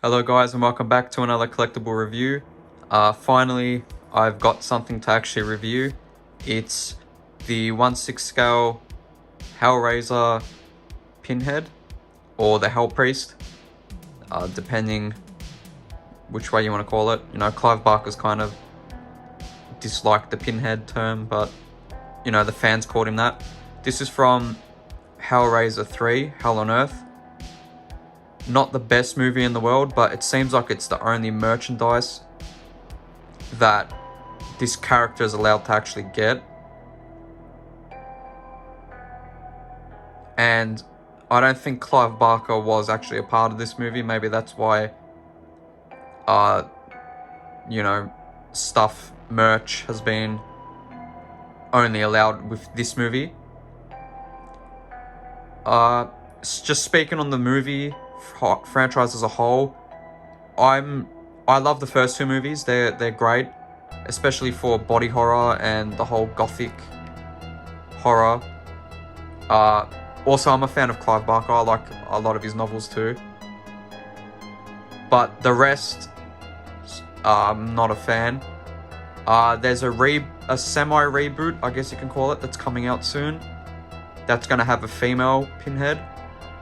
Hello guys and welcome back to another collectible review. Finally, I've got something to actually review. It's the 1/6 scale Hellraiser Pinhead, or the Hell Priest, depending which way you want to call it. You know, Clive Barker's kind of disliked the Pinhead term, but you know, the fans called him that. This is from Hellraiser 3, Hell on Earth. Not the best movie in the world, but it seems like it's the only merchandise that this character is allowed to actually get. And I don't think Clive Barker was actually a part of this movie. Maybe that's why, you know, merch has been only allowed with this movie. Just speaking on the movie franchise as a whole, I love the first two movies. They're great, especially for body horror and the whole gothic horror. Also, I'm a fan of Clive Barker. I like a lot of his novels too. But the rest, I'm not a fan. There's a semi-reboot, I guess you can call it, that's coming out soon. That's going to have a female Pinhead,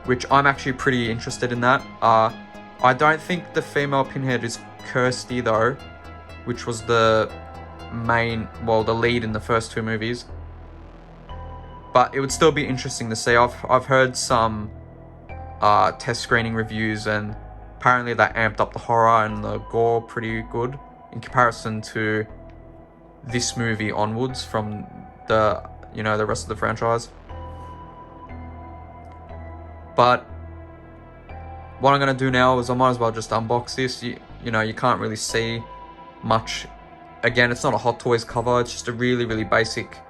which I'm actually pretty interested in that. I don't think the female Pinhead is Kirsty though, which was the lead in the first two movies. But it would still be interesting to see. I've heard some test screening reviews, and apparently they amped up the horror and the gore pretty good in comparison to this movie onwards from the rest of the franchise. But what I'm going to do now is I might as well just unbox this. You can't really see much. Again, it's not a Hot Toys cover. It's just a really, really basic.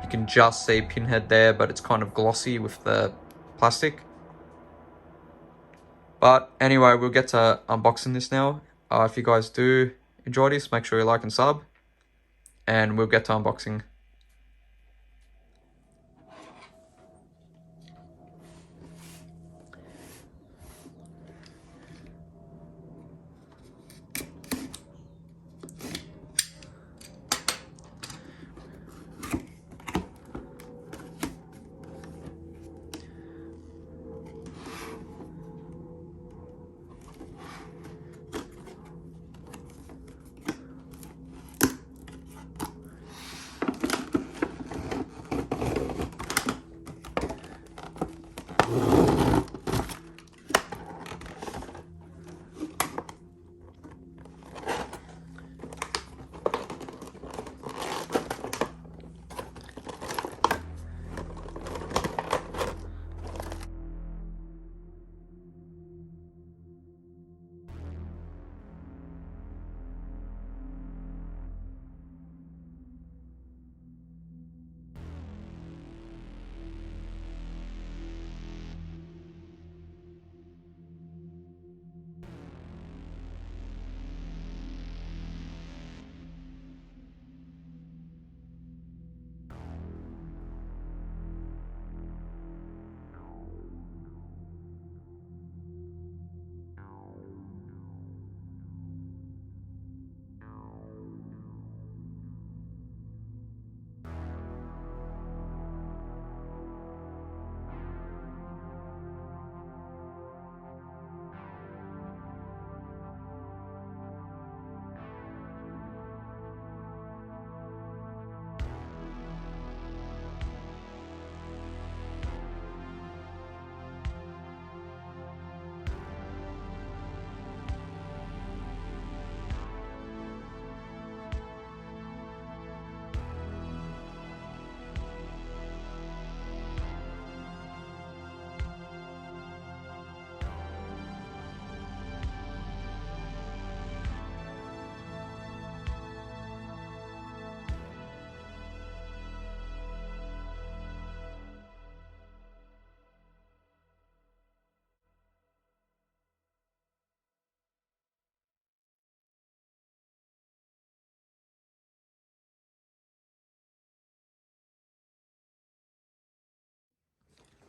You can just see Pinhead there, but it's kind of glossy with the plastic. But anyway, we'll get to unboxing this now. If you guys do enjoy this, make sure you like and sub. And we'll get to unboxing.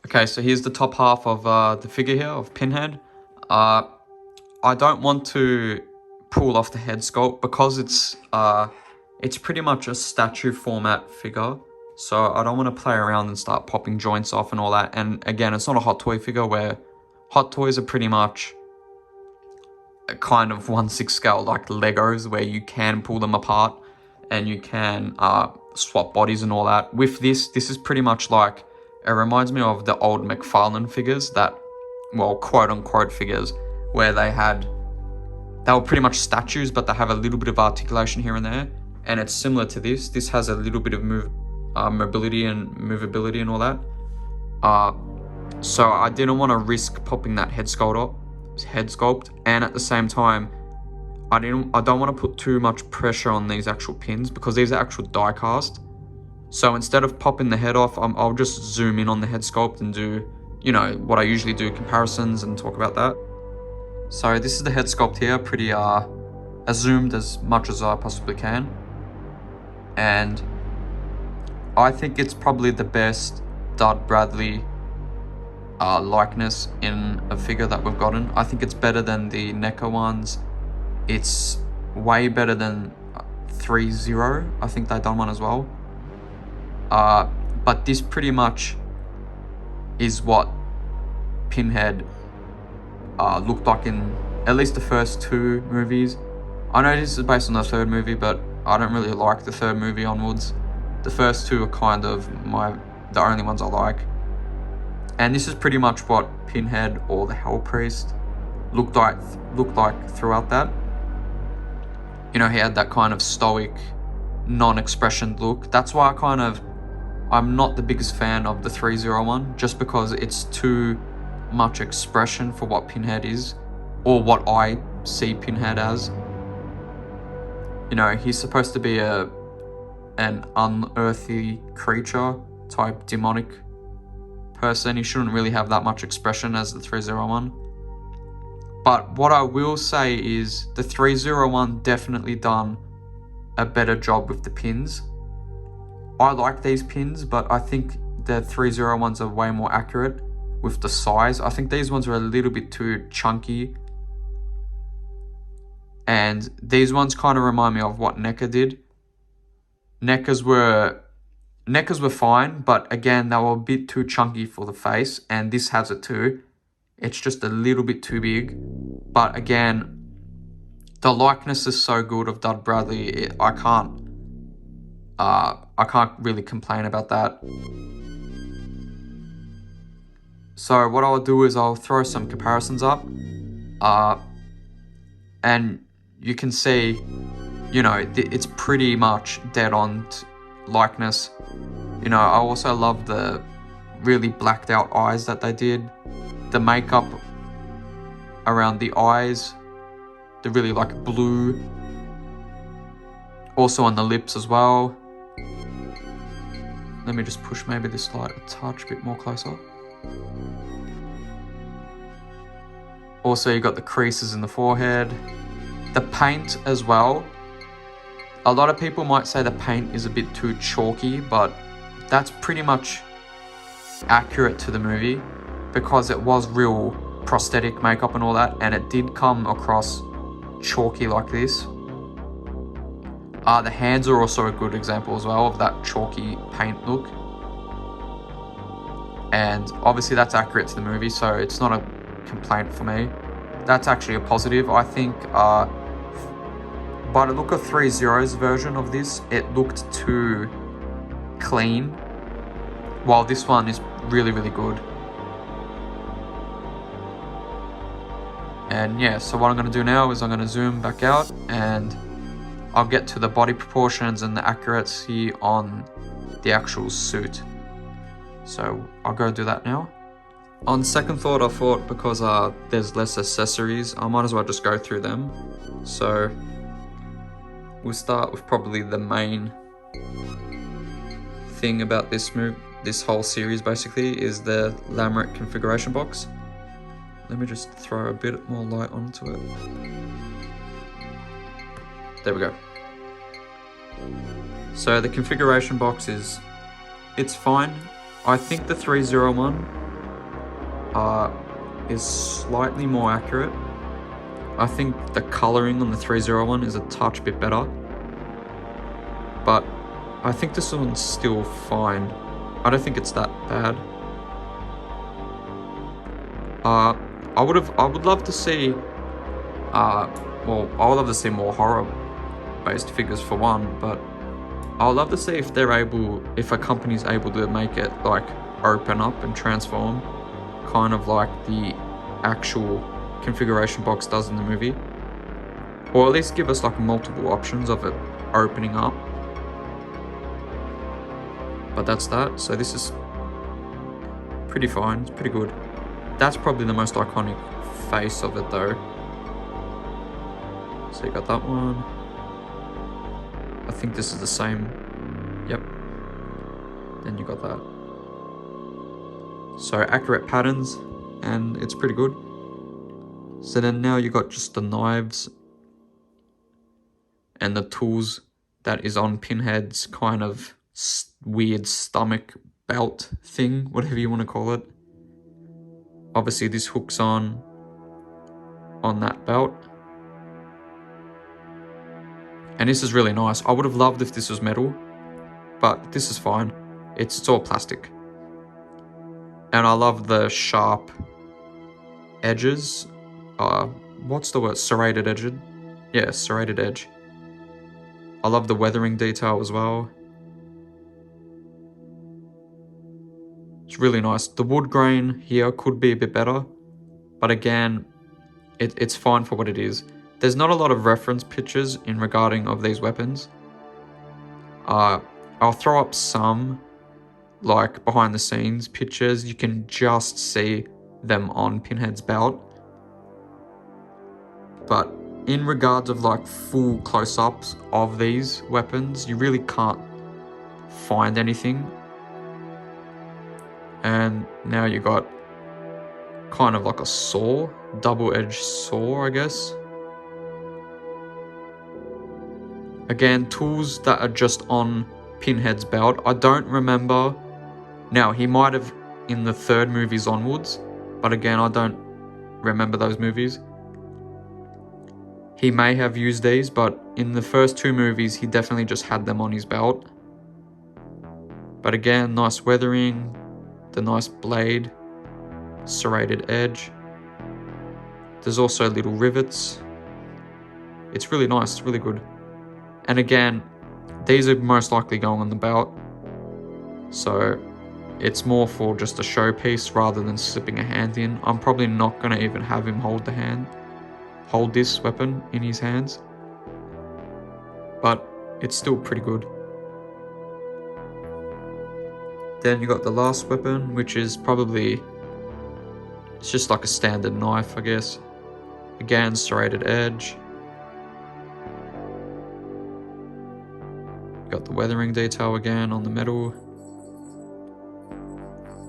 Okay, so here's the top half of the figure here of Pinhead. I don't want to pull off the head sculpt because it's pretty much a statue format figure. So I don't want to play around and start popping joints off and all that. And again, it's not a Hot Toy figure where Hot Toys are pretty much a kind of 1/6 scale like Legos where you can pull them apart and you can swap bodies and all that. With this is pretty much like, it reminds me of the old McFarlane figures that, well, quote unquote figures, where they were pretty much statues, but they have a little bit of articulation here and there. And it's similar to this. This has a little bit of mobility and movability and all that. So I didn't want to risk popping that head sculpt, and at the same time, I don't want to put too much pressure on these actual pins because these are actual die cast. So instead of popping the head off, I'll just zoom in on the head sculpt and do, you know, what I usually do, comparisons and talk about that. So this is the head sculpt here, pretty zoomed as much as I possibly can. And I think it's probably the best Dud Bradley likeness in a figure that we've gotten. I think it's better than the NECA ones. It's way better than 3-0. I think they've done one as well. But this pretty much is what Pinhead looked like in at least the first 2 movies. I know this is based on the 3rd movie, but I don't really like the 3rd movie onwards. The first 2 are kind of the only ones I like. And this is pretty much what Pinhead or the Hell Priest looked like throughout that. You know, he had that kind of stoic, non-expression look. That's why I'm not the biggest fan of the 301, just because it's too much expression for what Pinhead is, or what I see Pinhead as. You know, he's supposed to be an unearthly creature type demonic person. He shouldn't really have that much expression as the 301. But what I will say is the 301 definitely done a better job with the pins. I like these pins, but I think the 301s are way more accurate with the size. I think these ones are a little bit too chunky. And these ones kind of remind me of what NECA did. NECA's were fine, but again, they were a bit too chunky for the face, and this has it too. It's just a little bit too big. But again, the likeness is so good of Dud Bradley, I can't really complain about that. So what I'll do is I'll throw some comparisons up, and you can see, you know, it's pretty much dead on likeness. You know, I also love the really blacked out eyes that they did. The makeup around the eyes, the really like blue. Also on the lips as well. Let me just push maybe this light a touch bit more closer. Also, you got the creases in the forehead. The paint as well. A lot of people might say the paint is a bit too chalky, but that's pretty much accurate to the movie because it was real prosthetic makeup and all that, and it did come across chalky like this. The hands are also a good example as well of that chalky paint look. And obviously that's accurate to the movie, so it's not a complaint for me. That's actually a positive. I think by the look of 3-0's version of this, it looked too clean, while this one is really, really good. And yeah, so what I'm going to do now is I'm going to zoom back out and I'll get to the body proportions and the accuracy on the actual suit. So I'll go do that now. On second thought, I thought because there's less accessories, I might as well just go through them. So we'll start with probably the main thing about this whole series basically is the Lamret configuration box. Let me just throw a bit more light onto it. There we go. So the configuration box it's fine. I think the 301 is slightly more accurate. I think the colouring on the 301 is a touch bit better. But I think this one's still fine. I don't think it's that bad. I would love to see, well, I would love to see more horror-based figures for one, but I would love to see if if a company's able to make it like open up and transform, kind of like the actual configuration box does in the movie, or at least give us like multiple options of it opening up. But that's that. So this is pretty fine. It's pretty good. That's probably the most iconic face of it though. So you got that one. I think this is the same. Yep. Then you got that. So accurate patterns, and it's pretty good. So then now you got just the knives and the tools that is on Pinhead's kind of weird stomach belt thing, whatever you want to call it. Obviously this hooks on that belt. And this is really nice. I would have loved if this was metal, but this is fine. It's all plastic. And I love the sharp edges. What's the word? Serrated edge? Yeah, serrated edge. I love the weathering detail as well. It's really nice. The wood grain here could be a bit better, but again, it's fine for what it is. There's not a lot of reference pictures in regarding of these weapons. I'll throw up some like behind the scenes pictures. You can just see them on Pinhead's belt. But in regards of like full close-ups of these weapons, you really can't find anything. And now you got kind of like a saw, double-edged saw, I guess. Again, tools that are just on Pinhead's belt. I don't remember. Now, he might have in the third movies onwards, but again, I don't remember those movies. He may have used these, but in the first two movies, he definitely just had them on his belt. But again, nice weathering, the nice blade, serrated edge. There's also little rivets. It's really nice, it's really good. And again, these are most likely going on the belt, so it's more for just a showpiece rather than slipping a hand in. I'm probably not going to even have him hold this weapon in his hands, but it's still pretty good. Then you got the last weapon, which is probably, it's just like a standard knife, I guess. Again, serrated edge. Got the weathering detail again on the metal.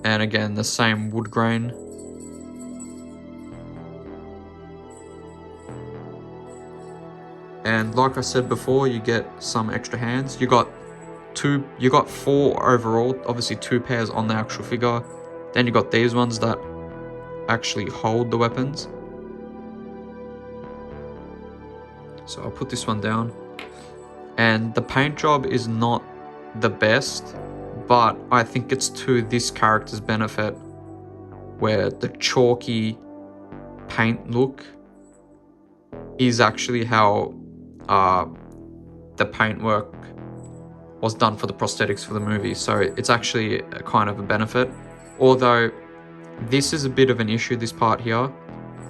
And again, the same wood grain. And like I said before, you get some extra hands. You got four overall, obviously 2 pairs on the actual figure. Then you got these ones that actually hold the weapons. So I'll put this one down. And the paint job is not the best, but I think it's to this character's benefit, where the chalky paint look is actually how the paintwork was done for the prosthetics for the movie. So it's actually a kind of a benefit. Although this is a bit of an issue, this part here.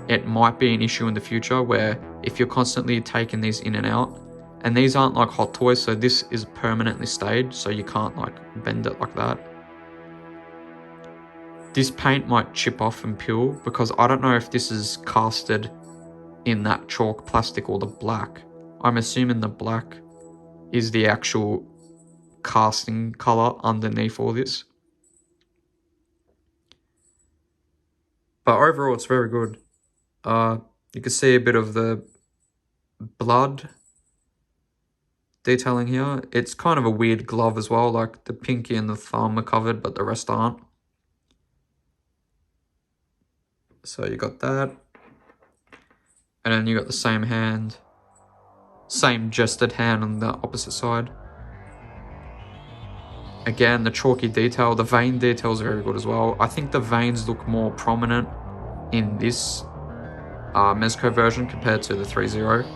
It might be an issue in the future where if you're constantly taking these in and out, and these aren't like Hot Toys, so this is permanently stayed, so you can't like bend it like that. This paint might chip off and peel, because I don't know if this is casted in that chalk plastic or the black. I'm assuming the black is the actual casting color underneath all this. But overall, it's very good. You can see a bit of the blood detailing here. It's kind of a weird glove as well, like the pinky and the thumb are covered, but the rest aren't. So you got that. And then you got the same hand, same gestured hand on the opposite side. Again, the chalky detail, the vein detail is very good as well. I think the veins look more prominent in this MEZCO version compared to the 3.0.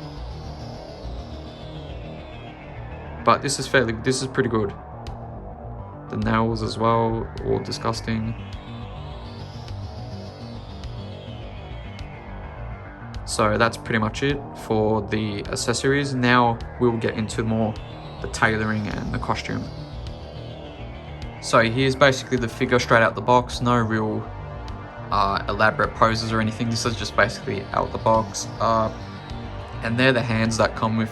But this is pretty good. The nails as well, all disgusting. So that's pretty much it for the accessories. Now we'll get into more the tailoring and the costume. So here's basically the figure straight out the box, no real elaborate poses or anything. This is just basically out the box. And they're the hands that come with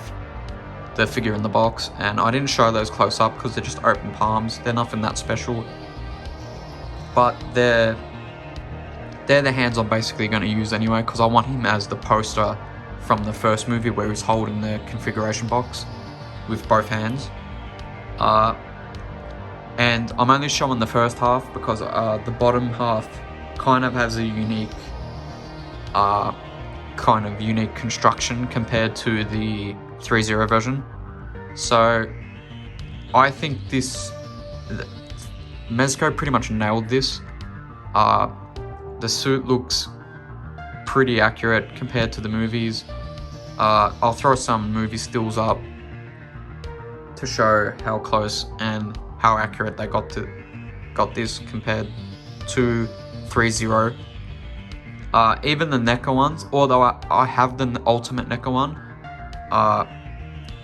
the figure in the box, and I didn't show those close up because they're just open palms. They're nothing that special, but they're the hands I'm basically going to use anyway, because I want him as the poster from the first movie where he's holding the configuration box with both hands. And I'm only showing the first half because the bottom half kind of has a unique construction compared to the 3.0 version. So I think MEZCO pretty much nailed this. The suit looks pretty accurate compared to the movies. I'll throw some movie stills up to show how close and how accurate they got this compared to 3.0. Even the NECA ones, although I have the ultimate NECA one,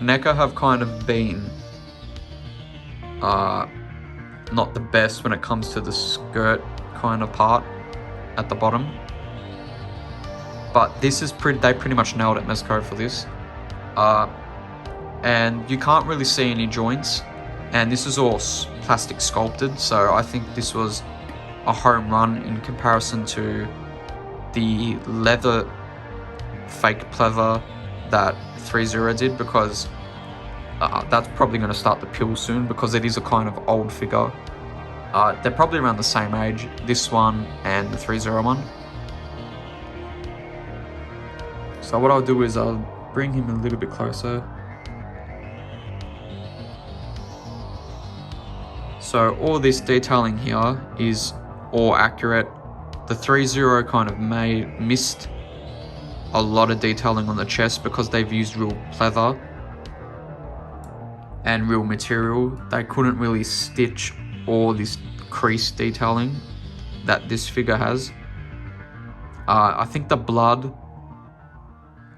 NECA have kind of been not the best when it comes to the skirt kind of part at the bottom. But this is they pretty much nailed it, MEZCO, for this. And you can't really see any joints, and this is all plastic sculpted, so I think this was a home run in comparison to the leather fake pleather that 3.0 did, because that's probably going to start to peel soon, because it is a kind of old figure. They're probably around the same age, this one and the 3.0 one. So what I'll do is I'll bring him a little bit closer. So all this detailing here is all accurate. The 3.0 kind of missed a lot of detailing on the chest because they've used real pleather and real material. They couldn't really stitch all this crease detailing that this figure has. I think the blood,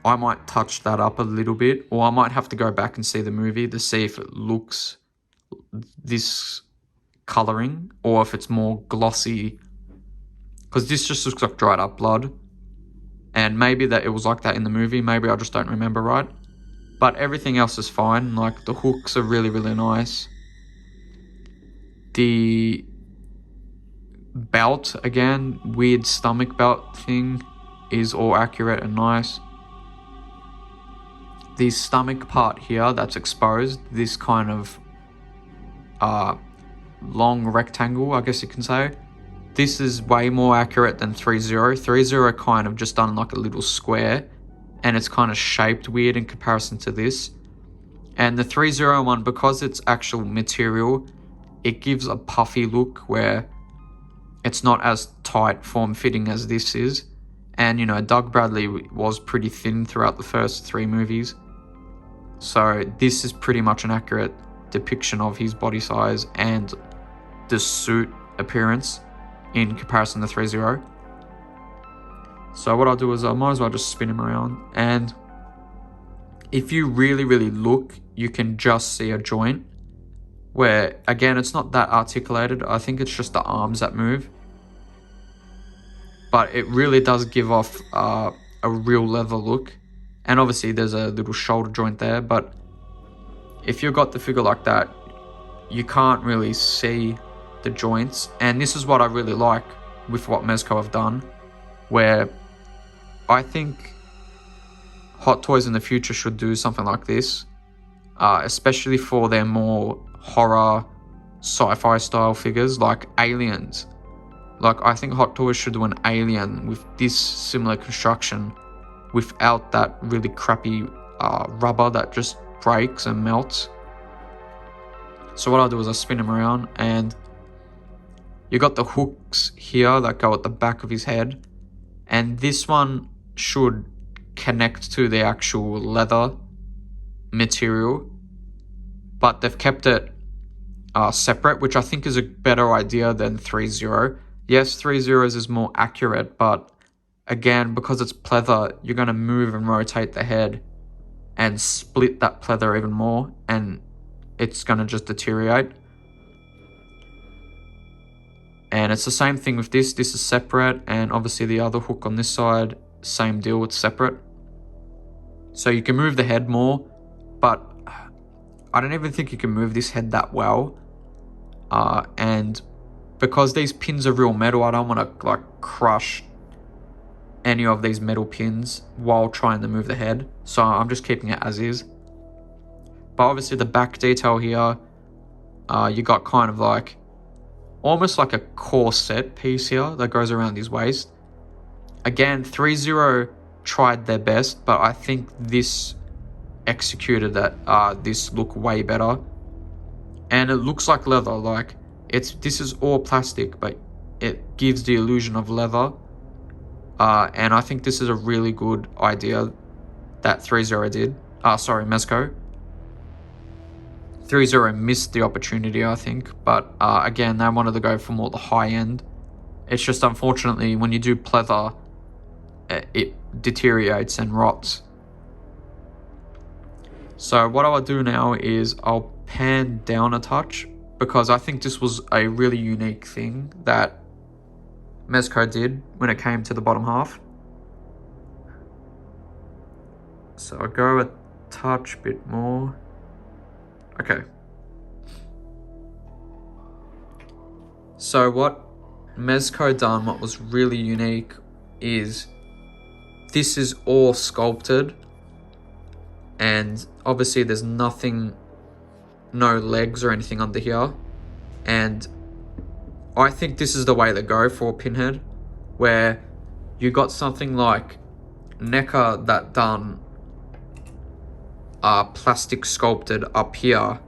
I might touch that up a little bit, or I might have to go back and see the movie to see if it looks this coloring or if it's more glossy, because this just looks like dried up blood, and maybe that it was like that in the movie, maybe I just don't remember right. But everything else is fine. Like the hooks are really, really nice. The belt, again, weird stomach belt thing, is all accurate and nice. The stomach part here that's exposed, this kind of long rectangle, I guess you can say, this is way more accurate than 3.0. 3.0 kind of just done like a little square, and it's kind of shaped weird in comparison to this. And the 3.0 one, because it's actual material, it gives a puffy look where it's not as tight form-fitting as this is. And, you know, Doug Bradley was pretty thin throughout the first 3 movies. So this is pretty much an accurate depiction of his body size and the suit appearance in comparison to 3.0. So what I'll do is I might as well just spin him around. And if you really, really look, you can just see a joint where, again, it's not that articulated. I think it's just the arms that move. But it really does give off a real leather look. And obviously there's a little shoulder joint there, but if you've got the figure like that, you can't really see the joints. And this is what I really like with what MEZCO have done, where I think Hot Toys in the future should do something like this, especially for their more horror, sci-fi style figures like aliens. Like, I think Hot Toys should do an alien with this similar construction without that really crappy rubber that just breaks and melts. So what I'll do is I'll spin him around, and you got the hooks here that go at the back of his head, and this one should connect to the actual leather material, but they've kept it separate, which I think is a better idea than 3-0. Yes, 3-0s is more accurate, but again, because it's pleather, you're going to move and rotate the head and split that pleather even more, and it's going to just deteriorate. And it's the same thing with this. This is separate, and obviously the other hook on this side, same deal, it's separate. So you can move the head more, but I don't even think you can move this head that well. And because these pins are real metal, I don't want to like crush any of these metal pins while trying to move the head. So I'm just keeping it as is. But obviously the back detail here, you got kind of like almost like a corset piece here that goes around his waist. Again, 3-0 tried their best, but I think this executed that this look way better. And it looks like leather, like this is all plastic, but it gives the illusion of leather. And I think this is a really good idea that 3-0 did. Sorry, MEZCO. 3-0 missed the opportunity, I think, but again, they wanted to go for more the high end. It's just unfortunately when you do pleather, it deteriorates and rots. So what I'll do now is I'll pan down a touch, because I think this was a really unique thing that MEZCO did when it came to the bottom half. So I'll go a touch bit more. Okay. So what MEZCO done, what was really unique, is this is all sculpted, and obviously there's nothing, no legs or anything under here, and I think this is the way to go for Pinhead, where you got something like NECA that done plastic sculpted up here,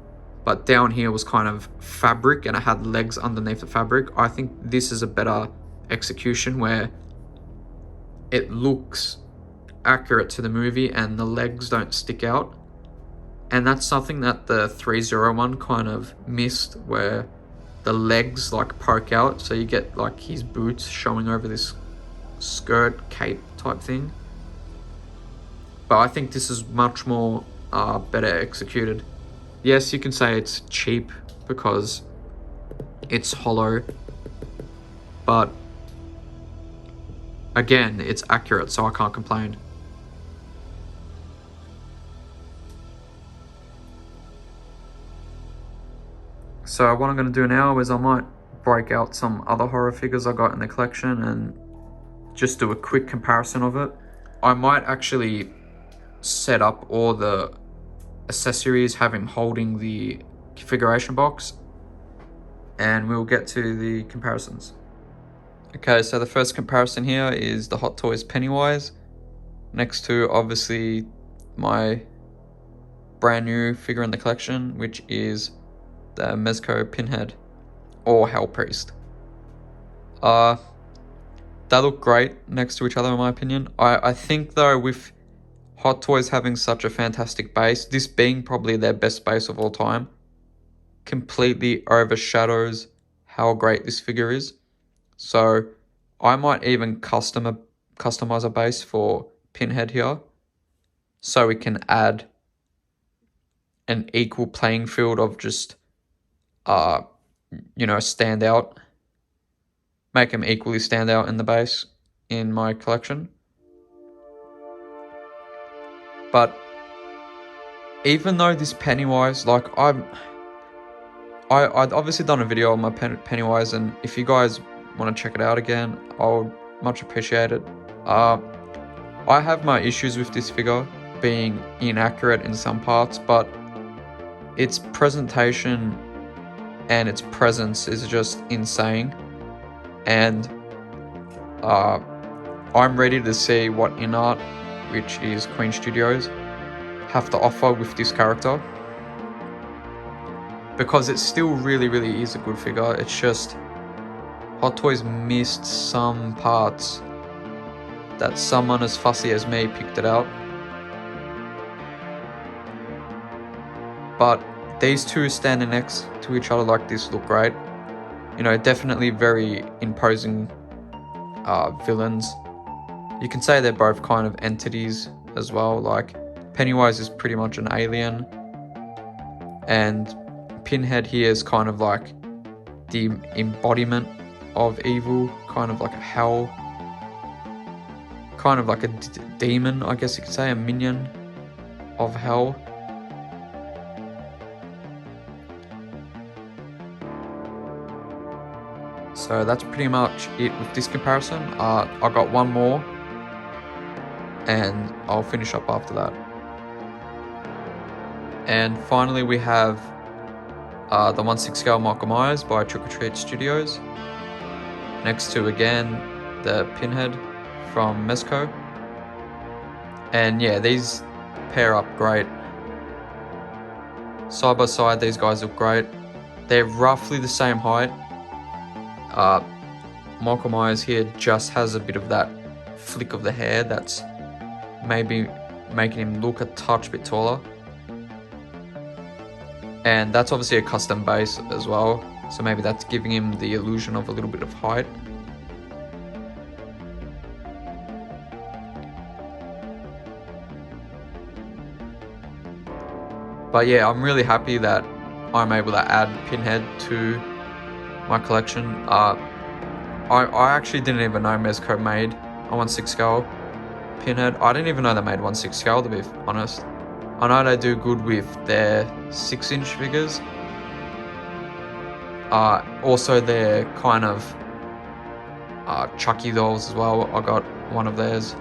but down here was kind of fabric and it had legs underneath the fabric. I think this is a better execution where it looks accurate to the movie and the legs don't stick out. And that's something that the 3-0 one kind of missed, where the legs like poke out, so you get like his boots showing over this skirt cape type thing. But I think this is much more better executed. Yes, you can say it's cheap because it's hollow, but again, it's accurate, so I can't complain. So what I'm going to do now is I might break out some other horror figures I got in the collection and just do a quick comparison of it. I might actually set up all the accessories, have him holding the configuration box, and we'll get to the comparisons. Okay, so the first comparison here is the Hot Toys Pennywise, next to obviously my brand new figure in the collection, which is the MEZCO Pinhead or Hell Priest. They look great next to each other in my opinion. I think though, with Hot Toys having such a fantastic base, this being probably their best base of all time, completely overshadows how great this figure is. So I might even customize a base for Pinhead here, so we can add an equal playing field of just stand out, make him equally stand out in the base in my collection. But even though this Pennywise, like I'd obviously done a video on my Pennywise, and if you guys want to check it out again, I would much appreciate it. I have my issues with this figure being inaccurate in some parts, but its presentation and its presence is just insane, and I'm ready to see what in art which is Queen Studios, have to offer with this character. Because it still really is a good figure. It's just Hot Toys missed some parts that someone as fussy as me picked it out. But these two standing next to each other like this look great. You know, definitely very imposing villains. You can say they're both kind of entities as well. Like Pennywise is pretty much an alien, and Pinhead here is kind of like the embodiment of evil, kind of like a hell, kind of like a demon, I guess you could say, a minion of hell. So that's pretty much it with this comparison. I got one more, and I'll finish up after that. And finally we have the 1/6 scale Michael Myers by Trick or Treat Studios. Next to, again, the Pinhead from MEZCO. And yeah, these pair up great. Side by side, these guys look great. They're roughly the same height. Michael Myers here just has a bit of that flick of the hair that's maybe making him look a touch bit taller. And that's obviously a custom base as well, so maybe that's giving him the illusion of a little bit of height. But yeah, I'm really happy that I'm able to add Pinhead to my collection. I actually didn't even know MEZCO made a 1/6 scale Pinhead. I didn't even know they made 1/6 scale, to be honest. I know they do good with their 6-inch figures. Also their kind of Chucky dolls as well. I got one of theirs.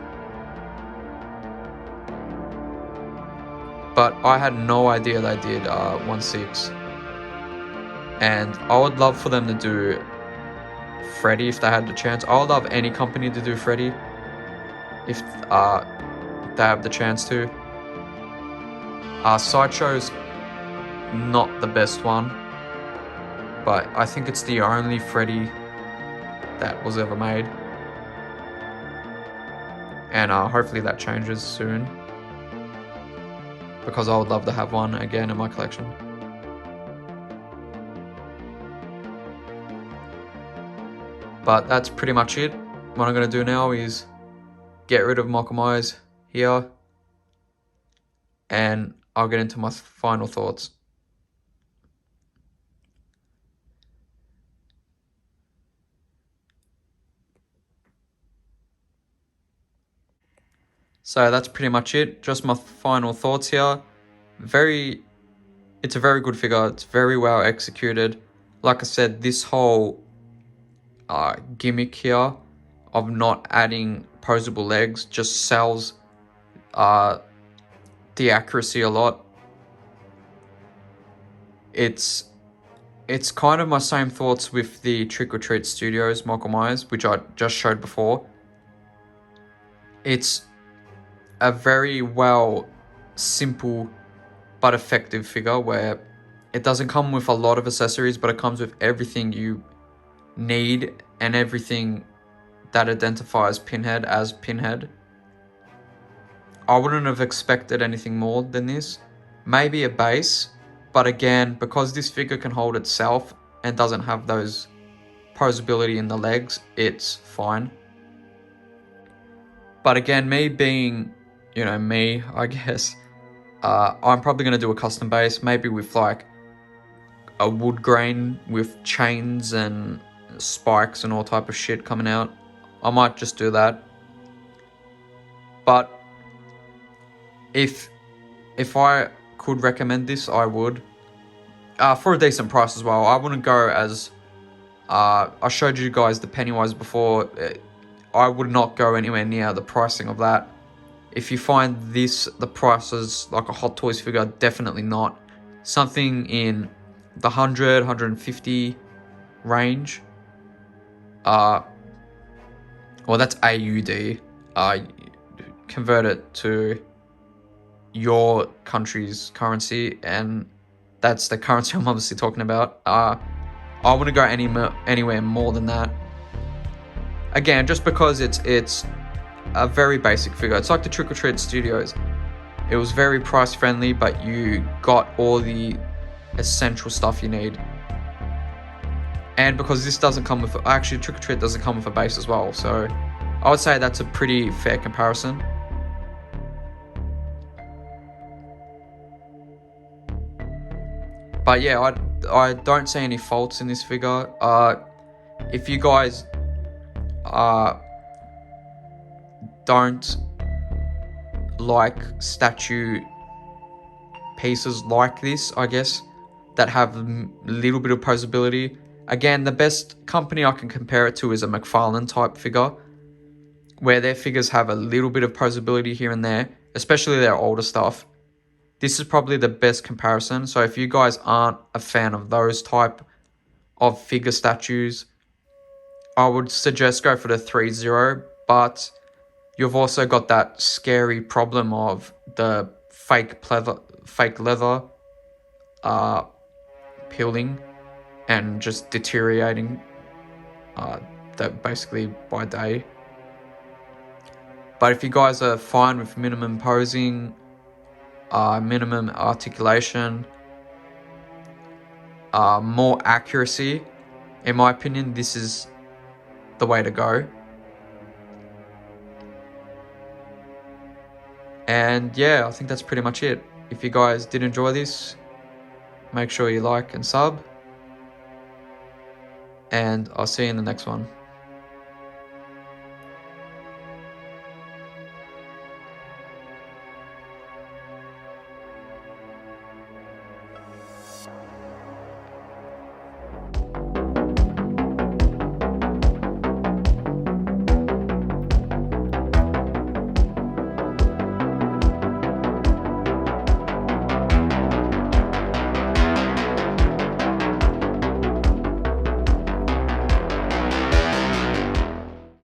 But I had no idea they did 1/6. And I would love for them to do Freddy if they had the chance. I would love any company to do Freddy if they have the chance to. Sideshow's not the best one, but I think it's the only Freddy that was ever made. And hopefully that changes soon, because I would love to have one again in my collection. But that's pretty much it. What I'm going to do now is get rid of Michael Myers here, and I'll get into my final thoughts. So that's pretty much it. Just my final thoughts here. It's a very good figure. It's very well executed. Like I said, this whole gimmick here of not adding posable legs just sells the accuracy a lot. It's kind of my same thoughts with the Trick or Treat Studios Michael Myers, which I just showed before. It's a very simple but effective figure where it doesn't come with a lot of accessories, but it comes with everything you need and everything that identifies Pinhead as Pinhead. I wouldn't have expected anything more than this. Maybe a base, but again, because this figure can hold itself and doesn't have those posability in the legs, it's fine. But again, me being, me, I guess, I'm probably going to do a custom base, maybe with like a wood grain with chains and spikes and all type of shit coming out. I might just do that. But if I could recommend this, I would. For a decent price as well. I wouldn't go as... I showed you guys the Pennywise before. I would not go anywhere near the pricing of that. If you find the prices like a Hot Toys figure, definitely not. Something in the 100, 150 range. Well, that's AUD. convert it to your country's currency, and that's the currency I'm obviously talking about. I wouldn't go anywhere more than that. Again, just because it's a very basic figure. It's like the Trick or Treat Studios. It was very price friendly, but you got all the essential stuff you need. And because this doesn't come with, actually Trick or Treat doesn't come with a base as well, so I would say that's a pretty fair comparison. But yeah, I don't see any faults in this figure. If you guys don't like statue pieces like this, I guess, that have a little bit of posability, again, the best company I can compare it to is a McFarlane type figure, where their figures have a little bit of posability here and there, especially their older stuff. This is probably the best comparison. So if you guys aren't a fan of those type of figure statues, I would suggest go for the 3-0, but you've also got that scary problem of the fake leather peeling and just deteriorating that basically by day. But if you guys are fine with minimum posing, minimum articulation, more accuracy, in my opinion, this is the way to go. And yeah, I think that's pretty much it. If you guys did enjoy this, make sure you like and sub, and I'll see you in the next one.